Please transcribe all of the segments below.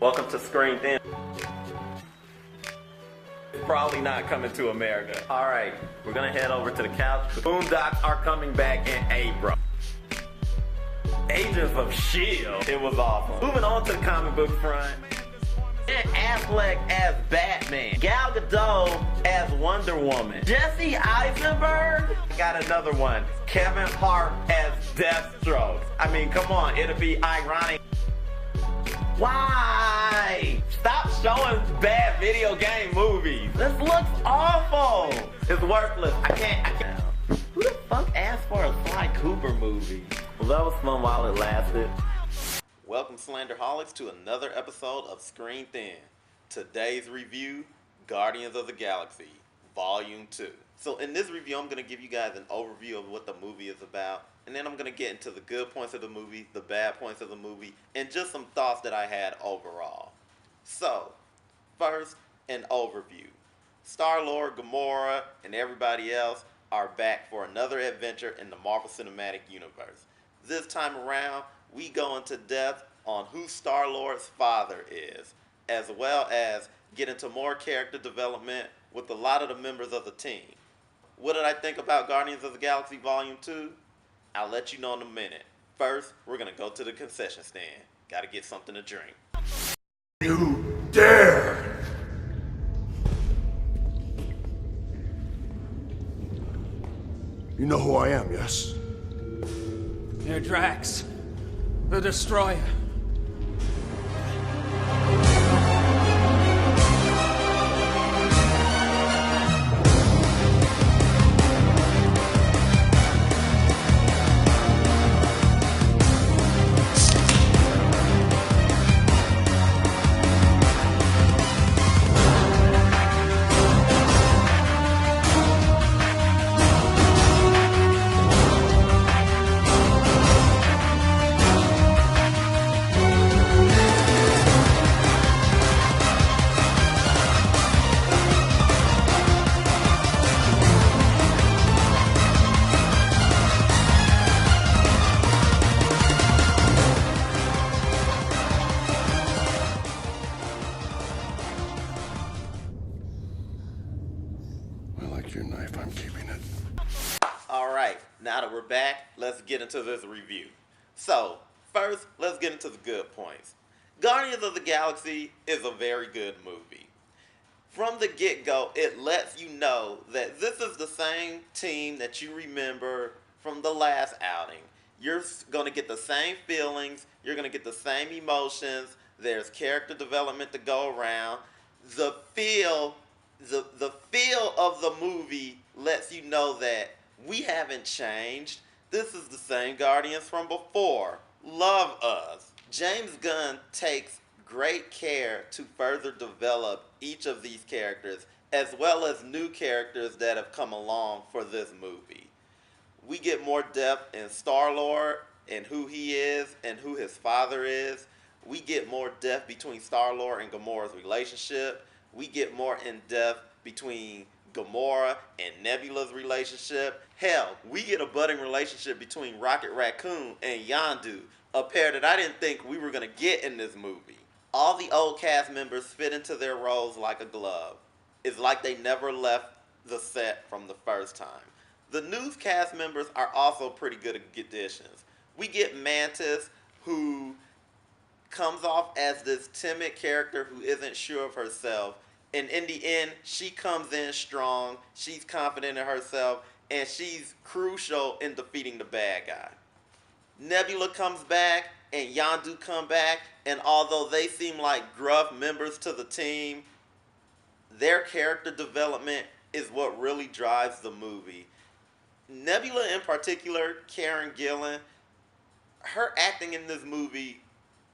Welcome to Screen Thin. Probably not coming to America. Alright, we're gonna head over to the couch. The Boondocks are coming back in April. Agents of S.H.I.E.L.D. It was awesome. Moving on to the comic book front. Ben Affleck as Batman. Gal Gadot as Wonder Woman. Jesse Eisenberg got another one. Kevin Hart as Deathstroke. I mean, come on, it'll be ironic. Why? Stop showing bad video game movies. This looks awful. It's worthless. I can't. Who the fuck asked for a Sly Cooper movie? Well, that was fun while it lasted. Welcome, Slanderholics, to another episode of Screen Thin. Today's review, Guardians of the Galaxy, Volume 2. So in this review, I'm going to give you guys an overview of what the movie is about, and then I'm going to get into the good points of the movie, the bad points of the movie, and just some thoughts that I had overall. So, first, an overview. Star-Lord, Gamora, and everybody else are back for another adventure in the Marvel Cinematic Universe. This time around, we go into depth on who Star-Lord's father is, as well as get into more character development with a lot of the members of the team. What did I think about Guardians of the Galaxy Volume 2? I'll let you know in a minute. First, we're going to go to the concession stand. Gotta get something to drink. You dare! You know who I am, yes? You're Drax, the Destroyer. Your knife, I'm keeping it. Alright, now that we're back, let's get into this review. So, first, let's get into the good points. Guardians of the Galaxy is a very good movie. From the get-go, it lets you know that this is the same team that you remember from the last outing. You're going to get the same feelings, you're going to get the same emotions, there's character development to go around. The feel of the movie lets you know that we haven't changed. This is the same Guardians from before. Love us. James Gunn takes great care to further develop each of these characters, as well as new characters that have come along for this movie. We get more depth in Star-Lord and who he is and who his father is. We get more depth between Star-Lord and Gamora's relationship. We get more in-depth between Gamora and Nebula's relationship. Hell, we get a budding relationship between Rocket Raccoon and Yondu, a pair that I didn't think we were going to get in this movie. All the old cast members fit into their roles like a glove. It's like they never left the set from the first time. The new cast members are also pretty good additions. We get Mantis, who comes off as this timid character who isn't sure of herself, and in the end, she comes in strong, she's confident in herself, and she's crucial in defeating the bad guy. Nebula comes back, and Yondu come back, and although they seem like gruff members to the team, their character development is what really drives the movie. Nebula in particular, Karen Gillan, her acting in this movie,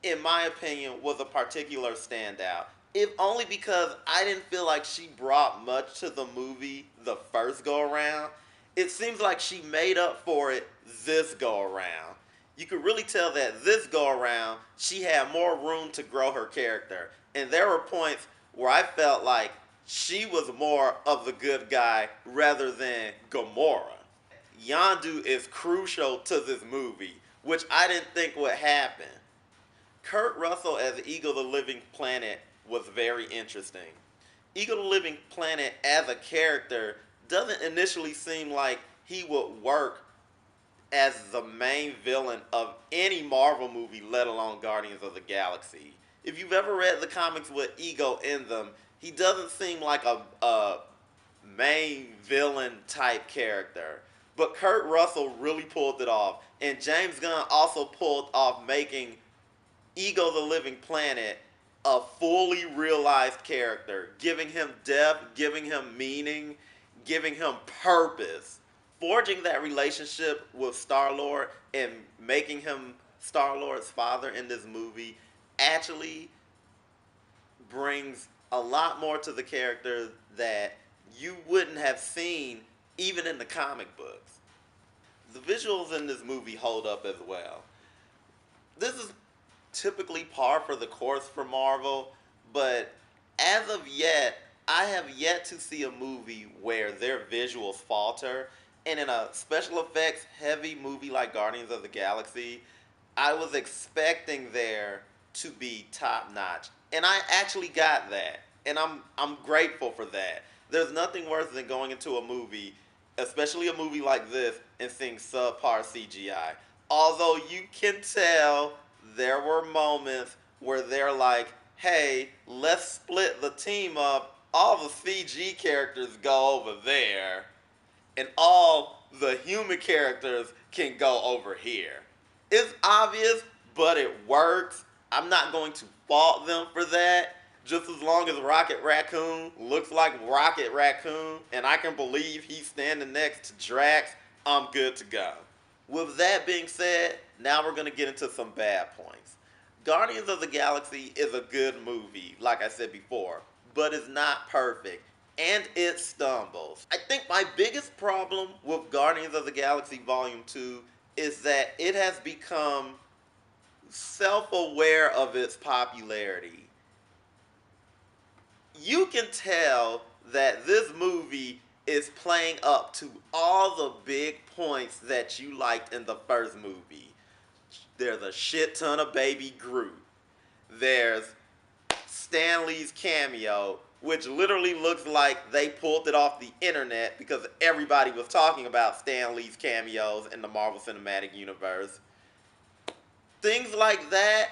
in my opinion, was a particular standout. If only because I didn't feel like she brought much to the movie the first go-around. It seems like she made up for it this go-around. You could really tell that this go-around, she had more room to grow her character. And there were points where I felt like she was more of the good guy rather than Gamora. Yondu is crucial to this movie, which I didn't think would happen. Kurt Russell as Ego the Living Planet was very interesting. Ego the Living Planet as a character doesn't initially seem like he would work as the main villain of any Marvel movie, let alone Guardians of the Galaxy. If you've ever read the comics with Ego in them, he doesn't seem like a main villain type character. But Kurt Russell really pulled it off. And James Gunn also pulled off making Ego the Living Planet a fully realized character, giving him depth, giving him meaning, giving him purpose. Forging that relationship with Star-Lord and making him Star-Lord's father in this movie actually brings a lot more to the character that you wouldn't have seen even in the comic books. The visuals in this movie hold up as well. This is typically par for the course for Marvel, but as of yet, I have yet to see a movie where their visuals falter. And in a special effects heavy movie like Guardians of the Galaxy, I was expecting there to be top notch. And I actually got that. And I'm grateful for that. There's nothing worse than going into a movie, especially a movie like this, and seeing subpar CGI. Although you can tell there were moments where they're like, hey, let's split the team up. All the CG characters go over there, and all the human characters can go over here. It's obvious, but it works. I'm not going to fault them for that. Just as long as Rocket Raccoon looks like Rocket Raccoon and I can believe he's standing next to Drax, I'm good to go. With that being said, now we're going to get into some bad points. Guardians of the Galaxy is a good movie, like I said before, but it's not perfect, and it stumbles. I think my biggest problem with Guardians of the Galaxy Volume 2 is that it has become self-aware of its popularity. You can tell that this movie is playing up to all the big points that you liked in the first movie. There's a shit ton of Baby Groot. There's Stan Lee's cameo, which literally looks like they pulled it off the internet because everybody was talking about Stan Lee's cameos in the Marvel Cinematic Universe. Things like that,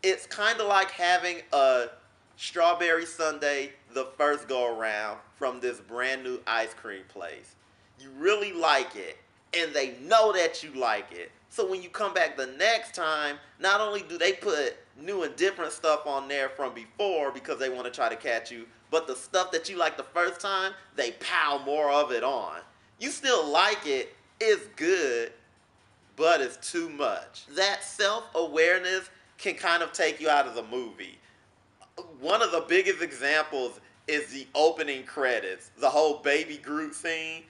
it's kind of like having a strawberry sundae the first go around from this brand new ice cream place. You really like it, and they know that you like it. So when you come back the next time, not only do they put new and different stuff on there from before because they want to try to catch you, but the stuff that you liked the first time, they pile more of it on. You still like it, it's good, but it's too much. That self-awareness can kind of take you out of the movie. One of the biggest examples is the opening credits. The whole Baby Groot scene.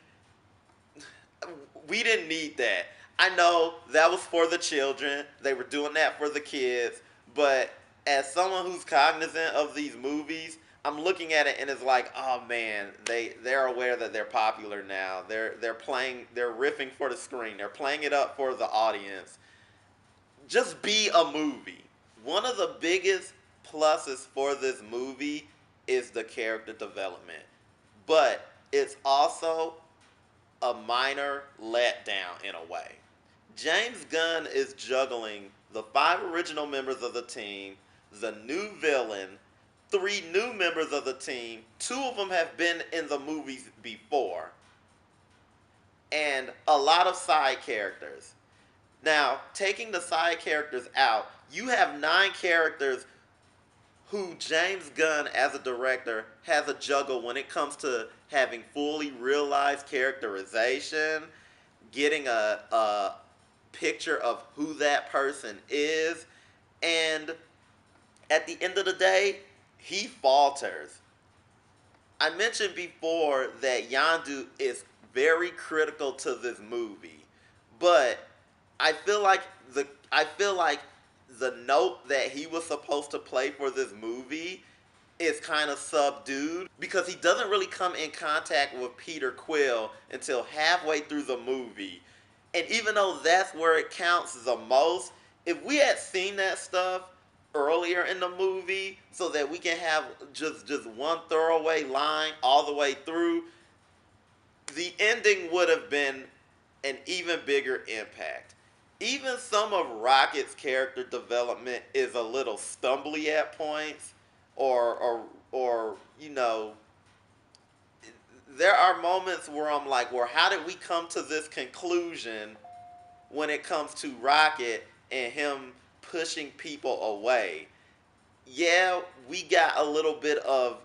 We didn't need that. I know that was for the children. They were doing that for the kids. But as someone who's cognizant of these movies, I'm looking at it and it's like, oh man, they're aware that they're popular now. They're riffing for the screen. They're playing it up for the audience. Just be a movie. One of the biggest pluses for this movie is the character development. But it's also a minor letdown in a way. James Gunn is juggling the 5 original members of the team, the new villain, 3 new members of the team. 2 of them have been in the movies before, and a lot of side characters. Now, taking the side characters out, you have 9 characters who James Gunn, as a director, has a juggle when it comes to having fully realized characterization, getting a picture of who that person is, and at the end of the day, he falters. I mentioned before that Yondu is very critical to this movie, but I feel like the note that he was supposed to play for this movie is kind of subdued because he doesn't really come in contact with Peter Quill until halfway through the movie. And even though that's where it counts the most, if we had seen that stuff earlier in the movie so that we can have just one throwaway line all the way through, the ending would have been an even bigger impact. Even some of Rocket's character development is a little stumbly at points, or you know, there are moments where I'm like, well, how did we come to this conclusion when it comes to Rocket and him pushing people away? Yeah, we got a little bit of,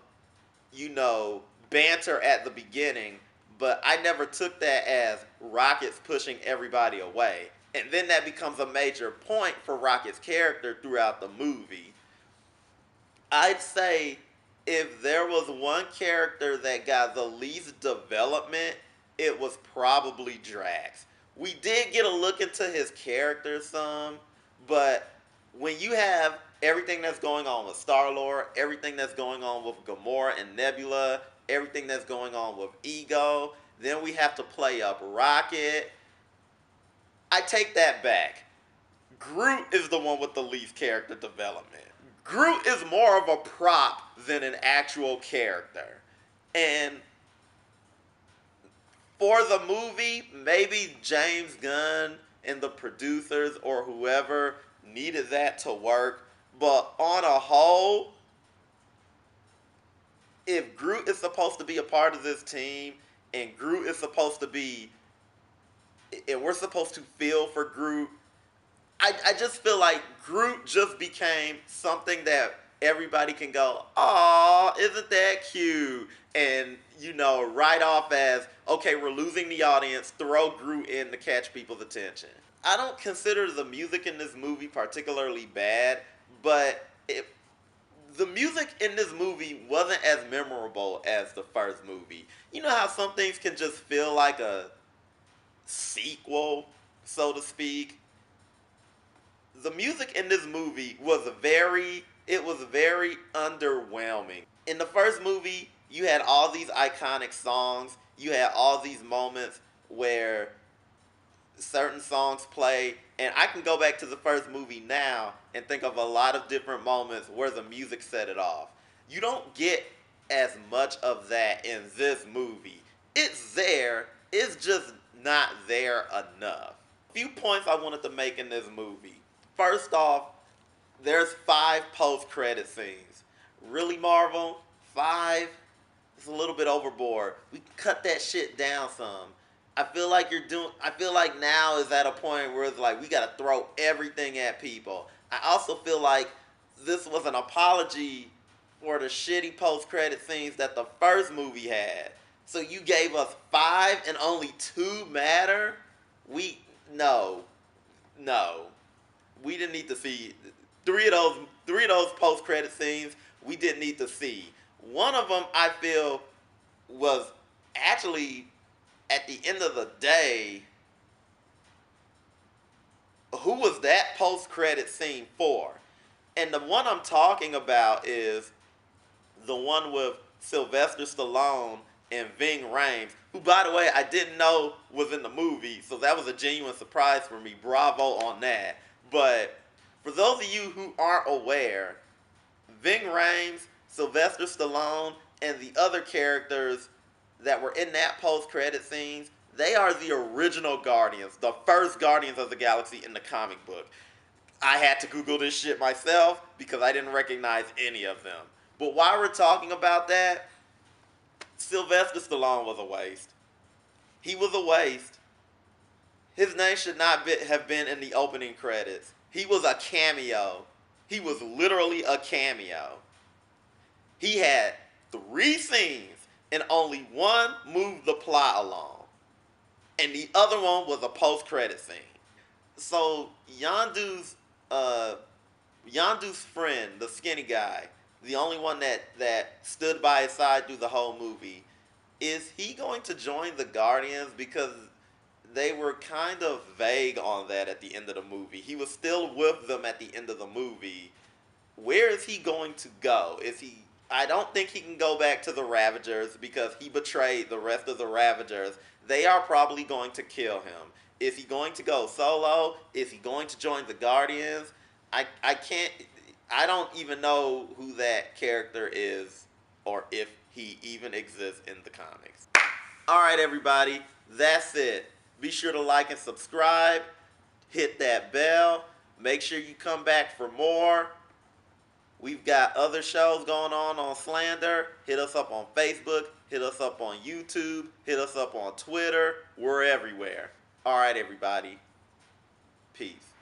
you know, banter at the beginning, but I never took that as Rocket's pushing everybody away. And then that becomes a major point for Rocket's character throughout the movie. I'd say if there was one character that got the least development, it was probably Drax. We did get a look into his character some, but when you have everything that's going on with Star-Lord, everything that's going on with Gamora and Nebula, everything that's going on with Ego, then we have to play up Rocket. I take that back. Groot is the one with the least character development. Groot is more of a prop than an actual character. And for the movie, maybe James Gunn and the producers or whoever needed that to work. But on a whole, if Groot is supposed to be a part of this team, and Groot is supposed to be, and we're supposed to feel for Groot, I just feel like Groot just became something that everybody can go, "Aw, isn't that cute?" And, you know, write off as, okay, we're losing the audience, throw Groot in to catch people's attention. I don't consider the music in this movie particularly bad, but the music in this movie wasn't as memorable as the first movie. You know how some things can just feel like a sequel, so to speak? The music in this movie was very underwhelming. In the first movie, you had all these iconic songs. You had all these moments where certain songs play, and I can go back to the first movie now and think of a lot of different moments where the music set it off. You don't get as much of that in this movie. It's there, it's just not there enough. A few points I wanted to make in this movie. First off, there's 5 post-credit scenes. Really, Marvel? 5? It's a little bit overboard. We can cut that shit down some. I feel like now is at a point where it's like we gotta throw everything at people. I also feel like this was an apology for the shitty post-credit scenes that the first movie had. So you gave us 5 and only 2 matter? No. We didn't need to see three of those post-credit scenes. We didn't need to see. One of them, I feel, was actually, at the end of the day, who was that post-credit scene for? And the one I'm talking about is the one with Sylvester Stallone and Ving Rhames, who, by the way, I didn't know was in the movie, so that was a genuine surprise for me. Bravo on that. But for those of you who aren't aware, Ving Rhames, Sylvester Stallone, and the other characters that were in that post-credit scenes, they are the original Guardians, the first Guardians of the Galaxy in the comic book. I had to Google this shit myself because I didn't recognize any of them. But while we're talking about that, Sylvester Stallone was a waste. He was a waste. His name should not have been in the opening credits. He was a cameo. He was literally a cameo. He had 3 scenes and only one moved the plot along. And the other one was a post-credit scene. So Yondu's friend, the skinny guy, the only one that stood by his side through the whole movie, is he going to join the Guardians? Because they were kind of vague on that at the end of the movie. He was still with them at the end of the movie. Where is he going to go? I don't think he can go back to the Ravagers because he betrayed the rest of the Ravagers. They are probably going to kill him. Is he going to go solo? Is he going to join the Guardians? I can't. I don't even know who that character is or if he even exists in the comics. Alright, everybody, that's it. Be sure to like and subscribe. Hit that bell. Make sure you come back for more. We've got other shows going on Slander. Hit us up on Facebook. Hit us up on YouTube. Hit us up on Twitter. We're everywhere. Alright, everybody. Peace.